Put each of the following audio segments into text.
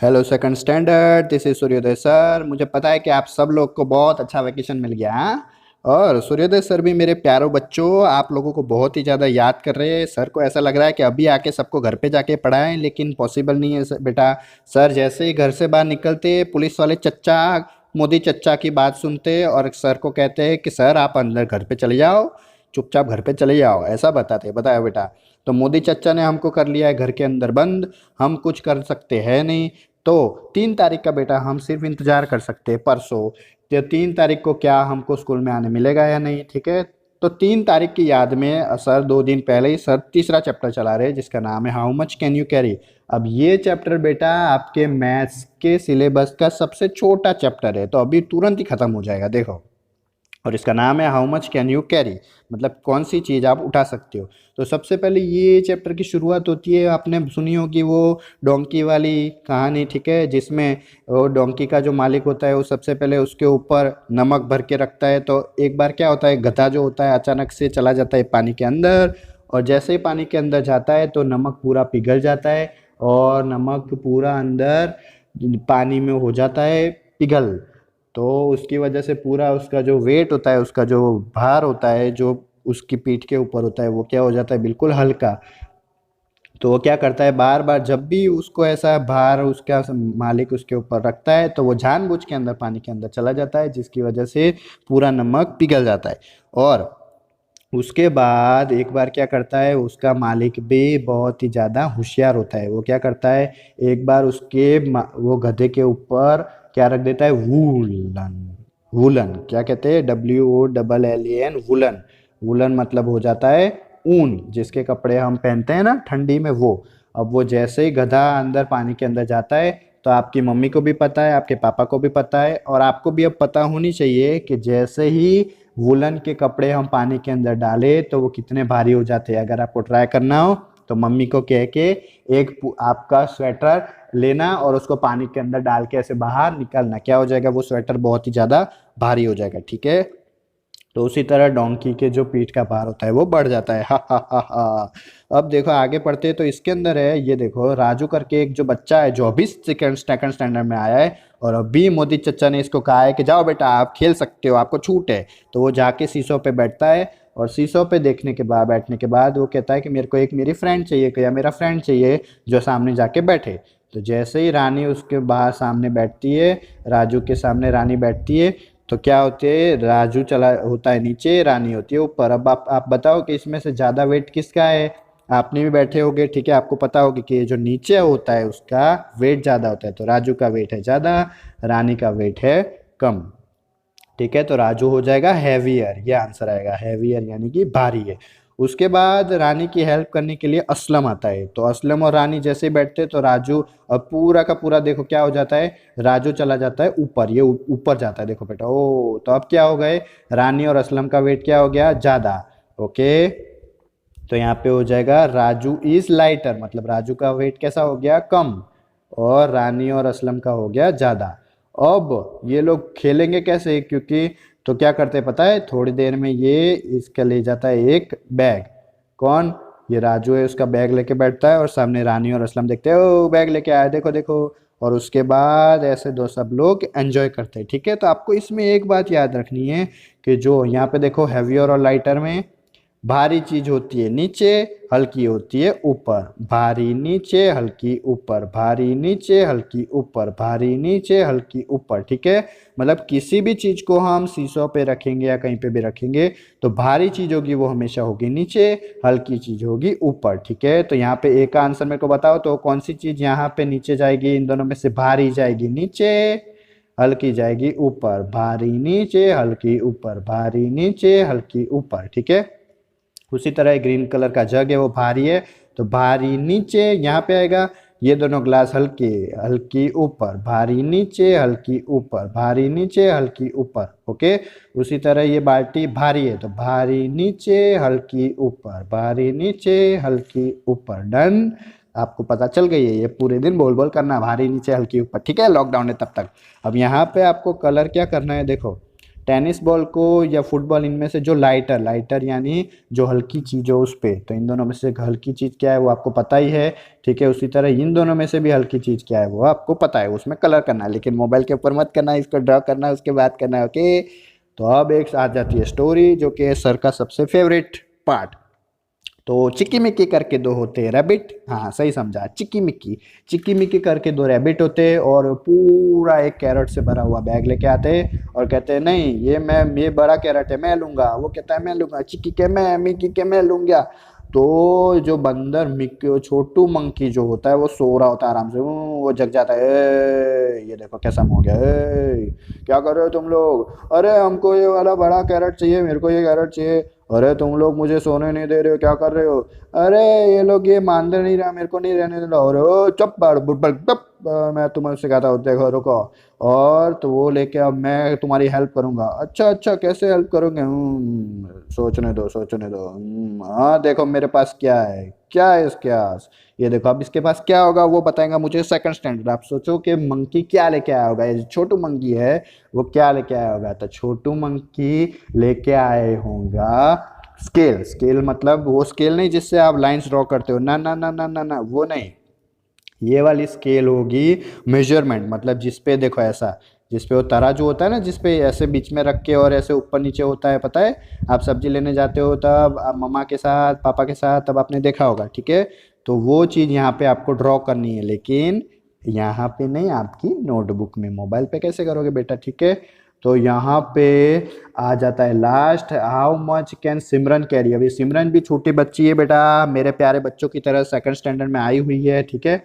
Hello second standard, this is सूर्योदय sir. मुझे पता है कि आप सब लोग को बहुत अच्छा वैकेशन मिल गया, हाँ? और सूर्योदय सर भी मेरे प्यारो बच्चों आप लोगों को बहुत ही ज़्यादा याद कर रहे हैं। सर को ऐसा लग रहा है कि अभी आके सबको घर पे जाके पढ़ाएं, लेकिन पॉसिबल नहीं है बेटा। सर जैसे ही घर से बाहर निकलते पुलिस वाले चच्चा, मोदी चच्चा की बात सुनते और सर को कहते हैं कि सर आप अंदर घर पे चले जाओ, चुपचाप घर पे चले जाओ, ऐसा बताते। बताया बेटा। तो मोदी चच्चा ने हमको कर लिया है घर के अंदर बंद, हम कुछ कर सकते हैं नहीं। तो 3 तारीख का बेटा हम सिर्फ इंतजार कर सकते हैं, परसों। तो 3 तारीख को क्या हमको स्कूल में आने मिलेगा या नहीं, ठीक है? तो 3 तारीख की याद में सर 2 दिन पहले ही सर तीसरा चैप्टर चला रहे हैं जिसका नाम है how much can you carry. अब ये चैप्टर बेटा आपके मैथ्स के सिलेबस का सबसे छोटा चैप्टर है, तो अभी तुरंत ही खत्म हो जाएगा, देखो। और इसका नाम है how much can you carry, मतलब कौन सी चीज़ आप उठा सकते हो। तो सबसे पहले ये चैप्टर की शुरुआत होती है, आपने सुनी होगी वो डोंकी वाली कहानी, ठीक है? जिसमें वो डोंकी का जो मालिक होता है वो सबसे पहले उसके ऊपर नमक भर के रखता है। तो एक बार क्या होता है, गधा जो होता है अचानक से चला जाता है पानी के अंदर, और जैसे ही पानी के अंदर जाता है तो नमक पूरा पिघल जाता है, और नमक पूरा अंदर पानी में हो जाता है पिघल। तो उसकी वजह से पूरा उसका जो वेट होता है, उसका जो भार होता है, जो उसकी पीठ के ऊपर होता है, वो क्या हो जाता है, बिल्कुल हल्का। तो वो क्या करता है, बार बार जब भी उसको ऐसा भार उसका मालिक उसके ऊपर रखता है तो वो जानबूझ के अंदर पानी के अंदर चला जाता है, जिसकी वजह से पूरा नमक पिघल जाता है। और उसके बाद एक बार क्या करता है, उसका मालिक भी बहुत ही ज़्यादा होशियार होता है। वो क्या करता है, एक बार वो गधे के ऊपर क्या रख देता है, वूलन। वूलन क्या कहते हैं, WOLLAN, वूलन। वूलन मतलब हो जाता है ऊन, जिसके कपड़े हम पहनते हैं ना ठंडी में, वो। अब वो जैसे ही गधा अंदर पानी के अंदर जाता है तो आपकी मम्मी को भी पता है, आपके पापा को भी पता है, और आपको भी अब पता होनी चाहिए कि जैसे ही वुलन के कपड़े हम पानी के अंदर डाले तो वो कितने भारी हो जाते हैं। अगर आपको ट्राई करना हो तो मम्मी को कह के आपका स्वेटर लेना और उसको पानी के अंदर डाल के ऐसे बाहर निकालना, क्या हो जाएगा, वो स्वेटर बहुत ही ज़्यादा भारी हो जाएगा, ठीक है? तो उसी तरह डोंकी के जो पीठ का भार होता है वो बढ़ जाता है। हा हा हा हा। अब देखो आगे पढ़ते हैं तो इसके अंदर है, ये देखो राजू करके एक जो बच्चा है जो अभी सेकंड स्टैंडर्ड में आया है, और अभी मोदी चचा ने इसको कहा है कि जाओ बेटा आप खेल सकते हो, आपको छूट है। तो वो जाके शीशों पे बैठता है, और शीशों पे देखने के बाद बैठने के बाद वो कहता है कि मेरे को एक मेरी फ्रेंड चाहिए, या मेरा फ्रेंड चाहिए जो सामने जाके बैठे। तो जैसे ही रानी उसके बाहर सामने बैठती है, राजू के सामने रानी बैठती है, तो क्या होते हैं, राजू चला होता है नीचे, रानी होती है ऊपर। अब आप बताओ कि इसमें से ज़्यादा वेट किसका है? आपने भी बैठे होगे, ठीक है? आपको पता होगा कि ये जो नीचे होता है उसका वेट ज़्यादा होता है, तो राजू का वेट है ज़्यादा, रानी का वेट है कम, ठीक है? तो राजू हो जाएगा हैवियर, ये आंसर आएगा, हैवियर यानी कि भारी है। उसके बाद रानी की हेल्प करने के लिए असलम आता है, तो असलम और रानी जैसे बैठते हैं तो राजू अब पूरा का पूरा देखो क्या हो जाता है, राजू चला जाता है ऊपर, ये ऊपर जाता है, देखो बेटा। ओ तो अब क्या हो गए, रानी और असलम का वेट क्या हो गया, ज़्यादा। ओके, तो यहाँ पे हो जाएगा राजू इज लाइटर, मतलब राजू का वेट कैसा हो गया, कम, और रानी और असलम का हो गया ज़्यादा। अब ये लोग खेलेंगे कैसे, क्योंकि तो क्या करते हैं पता है, थोड़ी देर में ये इसका ले जाता है एक बैग। कौन, ये राजू है, उसका बैग लेके बैठता है, और सामने रानी और असलम देखते हैं, ओ बैग लेके आया, देखो देखो। और उसके बाद ऐसे दो सब लोग एंजॉय करते हैं, ठीक है? तो आपको इसमें एक बात याद रखनी है कि जो यहाँ पे देखो हैवियर और लाइटर में भारी चीज होती है नीचे, हल्की होती है ऊपर, भारी नीचे हल्की ऊपर, भारी नीचे हल्की ऊपर, भारी नीचे हल्की ऊपर, ठीक है? मतलब किसी भी चीज को हम शीशों पे रखेंगे या कहीं पे भी रखेंगे तो भारी चीज होगी वो हमेशा होगी नीचे, हल्की चीज होगी ऊपर, ठीक है? तो यहाँ पे एक का आंसर मेरे को बताओ, तो कौन सी चीज यहाँ पे नीचे जाएगी, इन दोनों में से भारी जाएगी नीचे, हल्की जाएगी ऊपर, भारी नीचे हल्की ऊपर, भारी नीचे हल्की ऊपर, ठीक है? उसी तरह ग्रीन कलर का जग है वो भारी है, तो भारी नीचे यहाँ पे आएगा, ये दोनों ग्लास हल्के, हल्की ऊपर, भारी नीचे हल्की ऊपर, भारी नीचे हल्की ऊपर, ओके? उसी तरह ये बाल्टी भारी है, तो भारी नीचे हल्की ऊपर, भारी नीचे हल्की ऊपर, डन। आपको पता चल गई है, ये पूरे दिन बोल बोल करना, भारी नीचे हल्की ऊपर, ठीक है? लॉकडाउन है तब तक। अब यहाँ पे आपको कलर क्या करना है, देखो टेनिस बॉल को या फुटबॉल, इनमें से जो लाइटर लाइटर यानी जो हल्की चीज हो उस पे, तो इन दोनों में से हल्की चीज क्या है वो आपको पता ही है। ठीक है, उसी तरह इन दोनों में से भी हल्की चीज क्या है वो आपको पता है, उसमें कलर करना है, लेकिन मोबाइल के ऊपर मत करना है, इसको ड्रॉ करना है उसके बाद करना है। ओके, तो अब एक आ जाती है स्टोरी, जो कि है सर का सबसे फेवरेट पार्ट। तो चिक्की मिक्की करके दो होते हैं रैबिट, हाँ सही समझा, चिक्की मिक्की। चिक्की मिक्की करके दो रैबिट होते हैं, और पूरा एक कैरेट से भरा हुआ बैग लेके आते हैं और कहते हैं नहीं ये बड़ा कैरेट है मैं लूंगा, वो कहता है मैं लूंगा, चिक्की के मैं, मिक्की के मैं लूंगा। तो जो बंदर मिक्की, छोटू मंकी जो होता है वो सो रहा होता है आराम से, वो जग जाता है, ये देखो कैसा हो गया, क्या कर रहे हो तुम लोग, अरे हमको ये वाला बड़ा कैरेट चाहिए, मेरे को ये कैरेट चाहिए, अरे तुम लोग मुझे सोने नहीं दे रहे हो, क्या कर रहे हो, अरे ये लोग ये मान नहीं रहा, मेरे को नहीं रहने दे रहा, अरे ओ चुप बाड़ बुड़बड़ चुप, मैं तुम्हें सिखाता हूँ, देखो रुको, और तो वो लेके अब मैं तुम्हारी हेल्प करूंगा, अच्छा अच्छा कैसे हेल्प करोगे, सोचने दो सोचने दो, हाँ देखो मेरे पास क्या है इसके पास, ये देखो अब इसके पास क्या होगा वो बताएगा मुझे सेकंड स्टैंडर्ड। आप सोचो कि मंकी क्या लेके आया होगा, ये जो छोटू मंकी है वो क्या लेके आया होगा, तो छोटू मंकी लेके आए होगा स्केल। स्केल मतलब वो स्केल नहीं जिससे आप लाइंस ड्रॉ करते हो, ना ना ना ना ना ना, वो नहीं, ये वाली स्केल होगी मेजरमेंट, मतलब जिसपे देखो ऐसा, जिसपे वो तराजू होता है ना, जिसपे ऐसे बीच में रख के और ऐसे ऊपर नीचे होता है, पता है, आप सब्जी लेने जाते हो तब आप मम्मा के साथ पापा के साथ तब आपने देखा होगा। ठीक है, तो वो चीज़ यहाँ पे आपको ड्रॉ करनी है, लेकिन यहाँ पे नहीं, आपकी नोटबुक में, मोबाइल पे कैसे करोगे बेटा। ठीक है, तो यहाँ पे आ जाता है last, how much can Simran carry. अभी सिमरन भी छोटी बच्ची है बेटा, मेरे प्यारे बच्चों की तरह सेकंड स्टैंडर्ड में आई हुई है। ठीक है,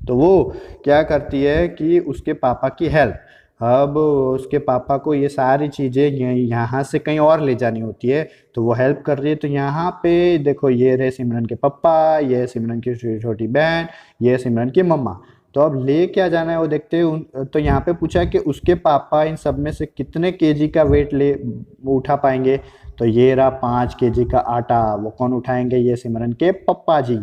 तो वो क्या करती है कि उसके पापा की हेल्प, अब उसके पापा को ये सारी चीज़ें यहाँ से कहीं और ले जानी होती है, तो वो हेल्प कर रही है। तो यहाँ पे देखो ये रहे सिमरन के पापा, ये है सिमरन की छोटी बहन, ये है सिमरन की मम्मा। तो अब ले क्या जाना है वो देखते हैं तो यहाँ पे पूछा कि उसके पापा इन सब में से कितने केजी का वेट ले उठा पाएंगे, तो ये रहा 5 केजी का आटा, वो कौन उठाएंगे, ये सिमरन के पप्पा जी।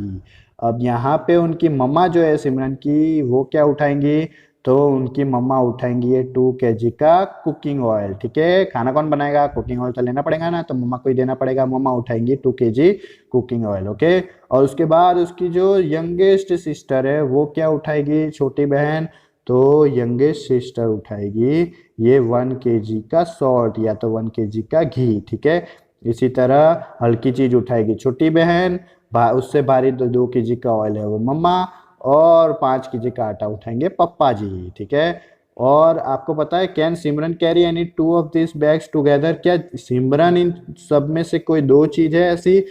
अब यहाँ पे उनकी मम्मा जो है सिमरन की, वो क्या उठाएंगी, तो उनकी मम्मा उठाएंगी ये 2 केजी का कुकिंग ऑयल। ठीक है, खाना कौन बनाएगा, कुकिंग ऑयल तो लेना पड़ेगा ना, तो मम्मा को ही देना पड़ेगा, मम्मा उठाएंगी 2 केजी कुकिंग ऑयल। ओके, और उसके बाद उसकी जो यंगेस्ट सिस्टर है वो क्या उठाएगी, छोटी बहन, तो यंगेस्ट सिस्टर उठाएगी ये 1 केजी का सॉल्ट या तो 1 केजी का घी। ठीक है, इसी तरह हल्की चीज उठाएगी छोटी बहन, उससे भारी 2 केजी का ऑयल है वो मम्मा, और 5 केजी का आटा उठाएंगे पप्पा जी। ठीक है, और आपको पता है can Simran carry any 2 of this bags together, क्या सिमरन इन सब में से कोई 2 चीज है ऐसी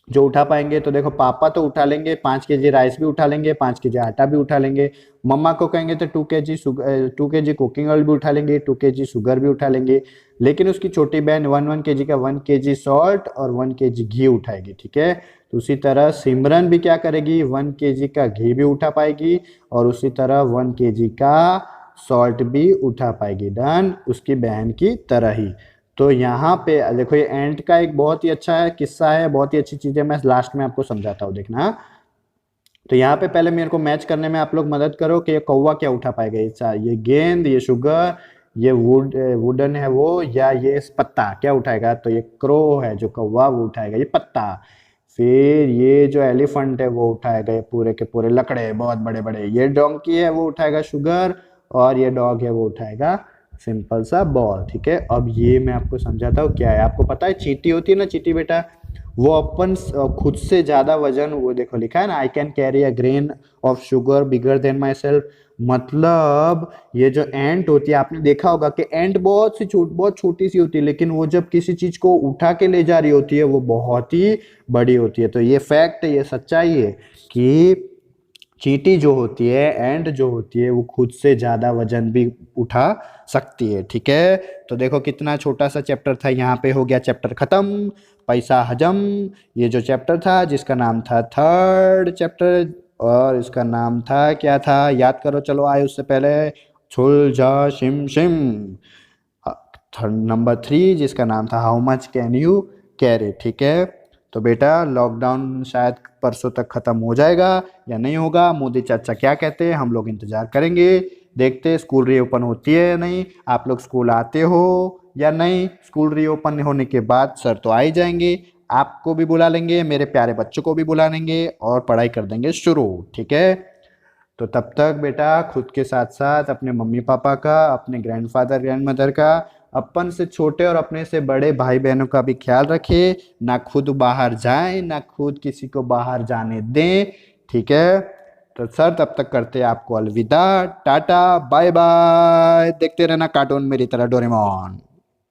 जो उठा पाएंगे, तो देखो पापा तो उठा लेंगे, 5 केजी राइस भी उठा लेंगे, 5 केजी आटा भी उठा लेंगे, मम्मा को कहेंगे तो 2 केजी कुकिंग ऑयल भी उठा लेंगे, 2 केजी शुगर भी उठा लेंगे, लेकिन उसकी छोटी बहन 1 1 केजी का 1 केजी सॉल्ट और 1 केजी घी उठाएगी। ठीक है, तो उसी तरह सिमरन भी क्या करेगी, 1 केजी का घी भी उठा पाएगी, और उसी तरह 1 केजी का सॉल्ट भी उठा पाएगी, डन, उसकी बहन की तरह ही। तो यहाँ पे देखो ये एंट का एक बहुत ही अच्छा है किस्सा है, बहुत ही अच्छी चीज है, मैं लास्ट में आपको समझाता हूँ, देखना। तो यहाँ पे पहले मेरे को मैच करने में आप लोग मदद करो कि ये कौवा क्या उठा पाएगा, ये गेंद, ये शुगर, ये वुडन है वो, या ये पत्ता क्या उठाएगा, तो ये क्रो है जो कौवा, वो उठाएगा ये पत्ता। फिर ये जो एलिफेंट है वो उठाएगा ये पूरे के पूरे लकड़े बहुत बड़े बड़े, ये डोंकी है वो उठाएगा शुगर, और ये डॉग है वो उठाएगा सिंपल सा बॉल। ठीक है, अब ये मैं आपको समझाता हूँ क्या है। आपको पता है चींटी होती है ना, चींटी बेटा, वो अपन खुद से ज्यादा वजन, वो देखो लिखा है ना, I can carry a grain of sugar bigger than my self, मतलब ये जो एंट होती है, आपने देखा होगा कि एंट बहुत छोटी सी होती है, लेकिन वो जब किसी चीज को उठा के ले जा रही होती है वो बहुत ही बड़ी होती है। तो ये फैक्ट है, ये सच्चाई है कि चींटी जो होती है, एंड जो होती है, वो खुद से ज्यादा वजन भी उठा सकती है। ठीक है, तो देखो कितना छोटा सा चैप्टर था, यहाँ पे हो गया चैप्टर खत्म, पैसा हजम। ये जो चैप्टर था जिसका नाम था थर्ड चैप्टर, और इसका नाम था क्या था, याद करो, चलो आए उससे पहले, छुल जा शिम शिम। नंबर 3 जिसका नाम था how much can you carry. ठीक है, तो बेटा लॉकडाउन शायद परसों तक खत्म हो जाएगा या नहीं होगा, मोदी चाचा क्या कहते हैं हम लोग इंतजार करेंगे, देखते स्कूल रीओपन होती है या नहीं, आप लोग स्कूल आते हो या नहीं। स्कूल रीओपन होने के बाद सर तो आ ही जाएंगे, आपको भी बुला लेंगे, मेरे प्यारे बच्चों को भी बुला लेंगे और पढ़ाई कर देंगे शुरू। ठीक है, तो तब तक बेटा खुद के साथ साथ अपने मम्मी पापा का, अपने ग्रैंडफादर ग्रैंडमदर का, अपन से छोटे और अपने से बड़े भाई बहनों का भी ख्याल रखे। ना खुद बाहर जाएं, ना खुद किसी को बाहर जाने दें। ठीक है, तो सर तब तक करते हैं आपको अलविदा, टाटा बाय बाय। देखते रहना कार्टून मेरी तरह, डोरेमोन।